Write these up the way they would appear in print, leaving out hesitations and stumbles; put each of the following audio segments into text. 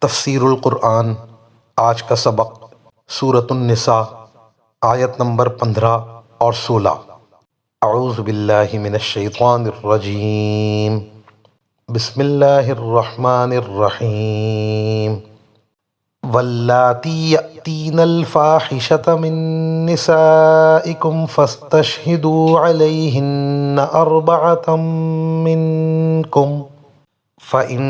تفسیر القرآن۔ آج کا سبق سورۃ النساء آیت نمبر 15 اور 16۔ اعوذ باللہ من الشیطان الرجیم، بسم اللہ الرحمن الرحیم۔ واللاتی یأتین الفاحشۃ من نسائکم فاستشہدوا علیہن اربعۃ منکم فَإِن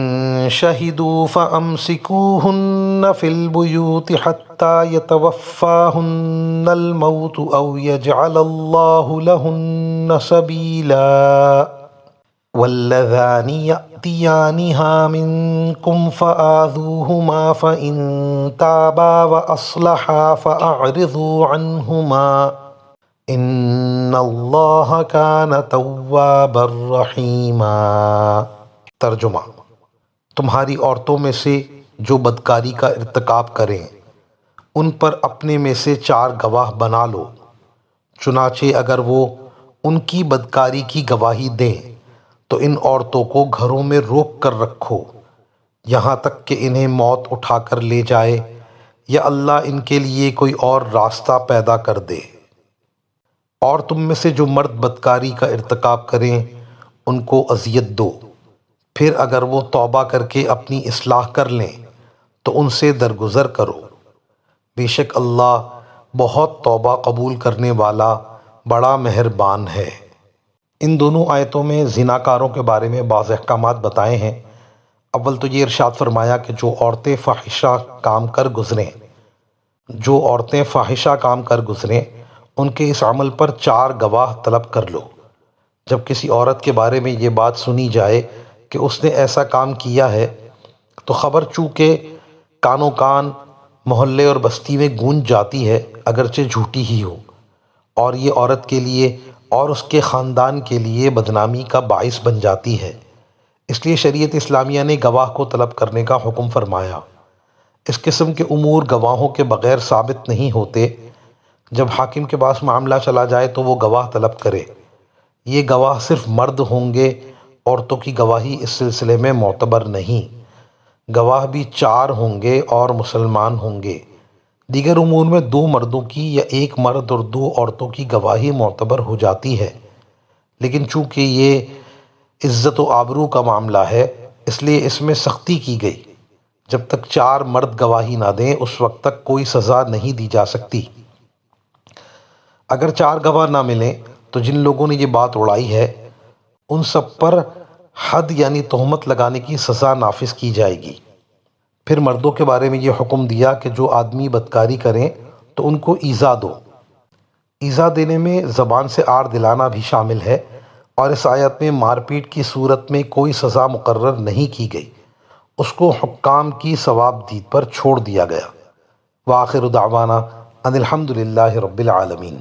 شَهِدُوا فَأَمْسِكُوهُنَّ فِي الْبُيُوتِ حَتَّى يَتَوَفَّاهُنَّ الْمَوْتُ أَوْ يَجْعَلَ اللَّهُ لَهُنَّ سَبِيلًا وَاللَّذَانِ يَأْتِيَانِهَا مِنكُمْ فَآذُوهُمَا فَإِن تَابَا وَأَصْلَحَا فَأَعْرِضُوا عَنْهُمَا إِنَّ اللَّهَ كَانَ تَوَّابًا رَحِيمًا۔ ترجمہ: تمہاری عورتوں میں سے جو بدکاری کا ارتکاب کریں ان پر اپنے میں سے 4 گواہ بنا لو، چنانچہ اگر وہ ان کی بدکاری کی گواہی دیں تو ان عورتوں کو گھروں میں روک کر رکھو یہاں تک کہ انہیں موت اٹھا کر لے جائے یا اللہ ان کے لیے کوئی اور راستہ پیدا کر دے۔ اور تم میں سے جو مرد بدکاری کا ارتکاب کریں ان کو اذیت دو، پھر اگر وہ توبہ کر کے اپنی اصلاح کر لیں تو ان سے درگزر کرو، بے شک اللہ بہت توبہ قبول کرنے والا بڑا مہربان ہے۔ ان دونوں آیتوں میں زناکاروں کے بارے میں بعض احکامات بتائے ہیں۔ اول تو یہ ارشاد فرمایا کہ جو عورتیں فاحشہ کام کر گزریں ان کے اس عمل پر 4 گواہ طلب کر لو۔ جب کسی عورت کے بارے میں یہ بات سنی جائے کہ اس نے ایسا کام کیا ہے تو خبر چونکہ کانوں کان محلے اور بستی میں گونج جاتی ہے، اگرچہ جھوٹی ہی ہو، اور یہ عورت کے لیے اور اس کے خاندان کے لیے بدنامی کا باعث بن جاتی ہے۔ اس لیے شریعت اسلامیہ نے گواہ کو طلب کرنے کا حکم فرمایا۔ اس قسم کے امور گواہوں کے بغیر ثابت نہیں ہوتے۔ جب حاکم کے پاس معاملہ چلا جائے تو وہ گواہ طلب کرے۔ یہ گواہ صرف مرد ہوں گے، عورتوں کی گواہی اس سلسلے میں معتبر نہیں۔ گواہ بھی 4 ہوں گے اور مسلمان ہوں گے۔ دیگر امور میں 2 مردوں کی یا 1 مرد اور 2 عورتوں کی گواہی معتبر ہو جاتی ہے، لیکن چونکہ یہ عزت و آبرو کا معاملہ ہے اس لیے اس میں سختی کی گئی۔ جب تک 4 مرد گواہی نہ دیں اس وقت تک کوئی سزا نہیں دی جا سکتی۔ اگر 4 گواہ نہ ملیں تو جن لوگوں نے یہ بات اڑائی ہے ان سب پر حد یعنی تہمت لگانے کی سزا نافذ کی جائے گی۔ پھر مردوں کے بارے میں یہ حکم دیا کہ جو آدمی بدکاری کریں تو ان کو ایذا دو۔ ایذا دینے میں زبان سے آر دلانا بھی شامل ہے، اور اس آیت میں مار پیٹ کی صورت میں کوئی سزا مقرر نہیں کی گئی، اس کو حکام کی ثواب دید پر چھوڑ دیا گیا۔ وآخر دعوانا ان الحمد للہ رب العالمین۔